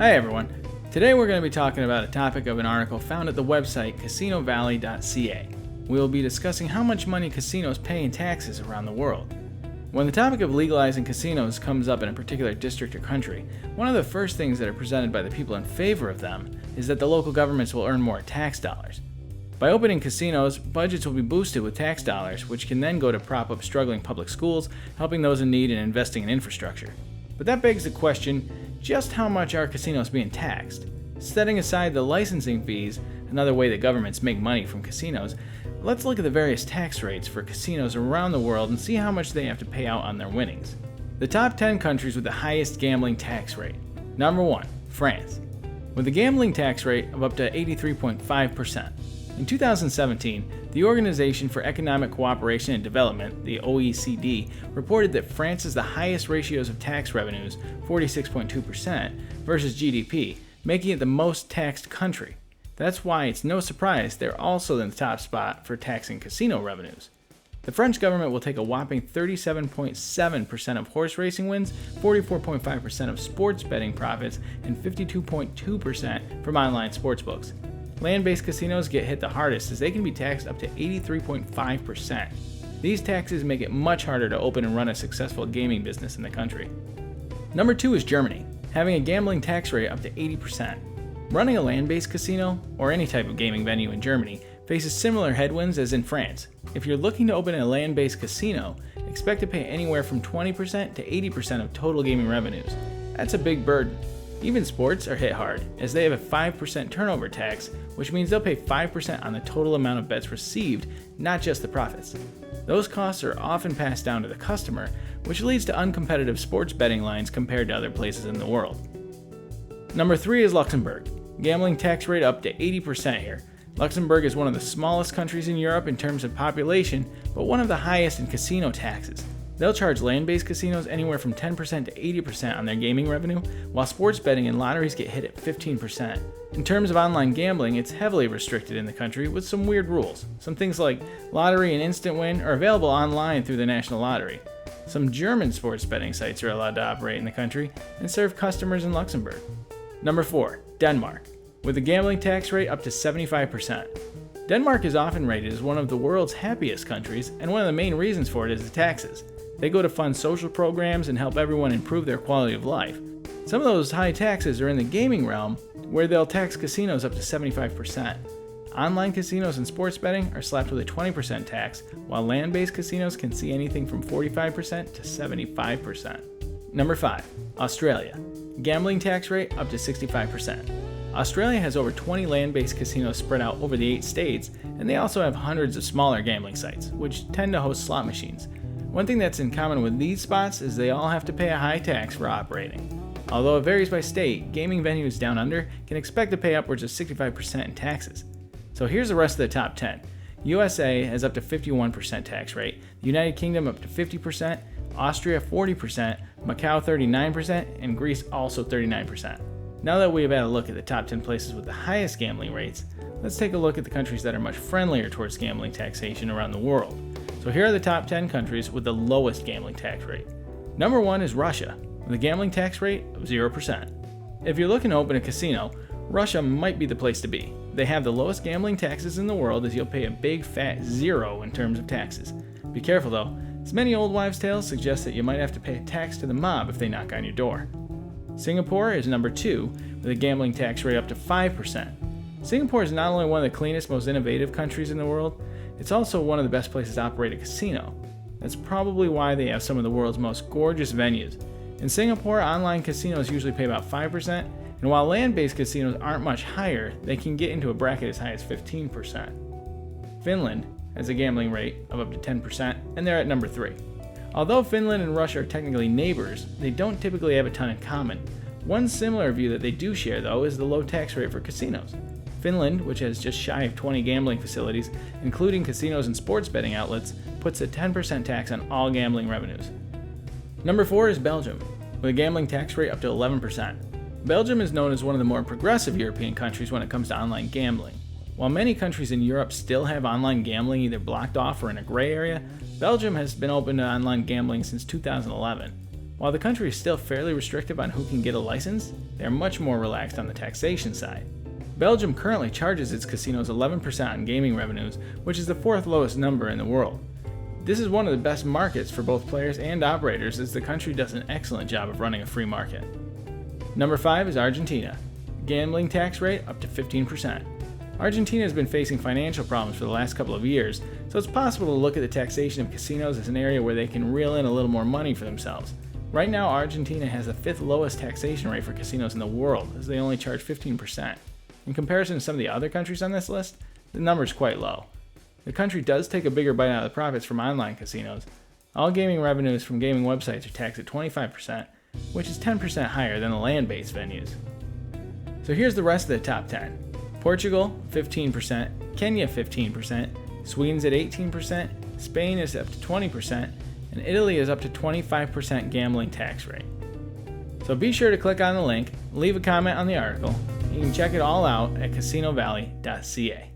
Hi everyone. Today we're going to be talking about a topic of an article found at the website casinovalley.ca. We will be discussing how much money casinos pay in taxes around the world. When the topic of legalizing casinos comes up in a particular district or country, one of the first things that are presented by the people in favor of them is that the local governments will earn more tax dollars. By opening casinos, budgets will be boosted with tax dollars, which can then go to prop up struggling public schools, helping those in need, and investing in infrastructure. But that begs the question, just how much are casinos being taxed? Setting aside the licensing fees, another way that governments make money from casinos, let's look at the various tax rates for casinos around the world and see how much they have to pay out on their winnings. The top 10 countries with the highest gambling tax rate. Number 1, France, with a gambling tax rate of up to 83.5%. In 2017, the Organization for Economic Cooperation and Development, the OECD, reported that France has the highest ratios of tax revenues, 46.2%, versus GDP, making it the most taxed country. That's why it's no surprise they're also in the top spot for taxing casino revenues. The French government will take a whopping 37.7% of horse racing wins, 44.5% of sports betting profits, and 52.2% from online sportsbooks. Land-based casinos get hit the hardest as they can be taxed up to 83.5%. These taxes make it much harder to open and run a successful gaming business in the country. Number 2 is Germany, having a gambling tax rate up to 80%. Running a land-based casino, or any type of gaming venue in Germany, faces similar headwinds as in France. If you're looking to open a land-based casino, expect to pay anywhere from 20% to 80% of total gaming revenues. That's a big burden. Even sports are hit hard, as they have a 5% turnover tax, which means they'll pay 5% on the total amount of bets received, not just the profits. Those costs are often passed down to the customer, which leads to uncompetitive sports betting lines compared to other places in the world. Number 3 is Luxembourg, gambling tax rate up to 80% here. Luxembourg is one of the smallest countries in Europe in terms of population, but one of the highest in casino taxes. They'll charge land-based casinos anywhere from 10% to 80% on their gaming revenue, while sports betting and lotteries get hit at 15%. In terms of online gambling, it's heavily restricted in the country with some weird rules. Some things like lottery and instant win are available online through the National Lottery. Some German sports betting sites are allowed to operate in the country and serve customers in Luxembourg. Number 4, Denmark, with a gambling tax rate up to 75%. Denmark is often rated as one of the world's happiest countries, and one of the main reasons for it is the taxes. They go to fund social programs and help everyone improve their quality of life. Some of those high taxes are in the gaming realm, where they'll tax casinos up to 75%. Online casinos and sports betting are slapped with a 20% tax, while land-based casinos can see anything from 45% to 75%. Number 5, Australia. Gambling tax rate up to 65%. Australia has over 20 land-based casinos spread out over the 8 states, and they also have hundreds of smaller gambling sites, which tend to host slot machines. One thing that's in common with these spots is they all have to pay a high tax for operating. Although it varies by state, gaming venues down under can expect to pay upwards of 65% in taxes. So here's the rest of the top 10. USA has up to 51% tax rate, the United Kingdom up to 50%, Austria 40%, Macau 39%, and Greece also 39%. Now that we have had a look at the top 10 places with the highest gambling rates, let's take a look at the countries that are much friendlier towards gambling taxation around the world. So here are the top 10 countries with the lowest gambling tax rate. Number 1 is Russia, with a gambling tax rate of 0%. If you're looking to open a casino, Russia might be the place to be. They have the lowest gambling taxes in the world, as you'll pay a big fat 0 in terms of taxes. Be careful though, as many old wives' tales suggest that you might have to pay a tax to the mob if they knock on your door. Singapore is number 2, with a gambling tax rate up to 5%. Singapore is not only one of the cleanest, most innovative countries in the world, it's also one of the best places to operate a casino. That's probably why they have some of the world's most gorgeous venues. In Singapore, online casinos usually pay about 5%, and while land-based casinos aren't much higher, they can get into a bracket as high as 15%. Finland has a gambling rate of up to 10%, and they're at number 3. Although Finland and Russia are technically neighbors, they don't typically have a ton in common. One similar view that they do share, though, is the low tax rate for casinos. Finland, which has just shy of 20 gambling facilities, including casinos and sports betting outlets, puts a 10% tax on all gambling revenues. Number 4 is Belgium, with a gambling tax rate up to 11%. Belgium is known as one of the more progressive European countries when it comes to online gambling. While many countries in Europe still have online gambling either blocked off or in a gray area, Belgium has been open to online gambling since 2011. While the country is still fairly restrictive on who can get a license, they are much more relaxed on the taxation side. Belgium currently charges its casinos 11% on gaming revenues, which is the fourth lowest number in the world. This is one of the best markets for both players and operators, as the country does an excellent job of running a free market. Number 5 is Argentina. Gambling tax rate up to 15%. Argentina has been facing financial problems for the last couple of years, so it's possible to look at the taxation of casinos as an area where they can reel in a little more money for themselves. Right now, Argentina has the 5th lowest taxation rate for casinos in the world, as they only charge 15%. In comparison to some of the other countries on this list, the number is quite low. The country does take a bigger bite out of the profits from online casinos. All gaming revenues from gaming websites are taxed at 25%, which is 10% higher than the land-based venues. So here's the rest of the top 10. Portugal, 15%, Kenya, 15%, Sweden's at 18%, Spain is up to 20%, and Italy is up to 25% gambling tax rate. So be sure to click on the link, leave a comment on the article. You can check it all out at casinovalley.ca.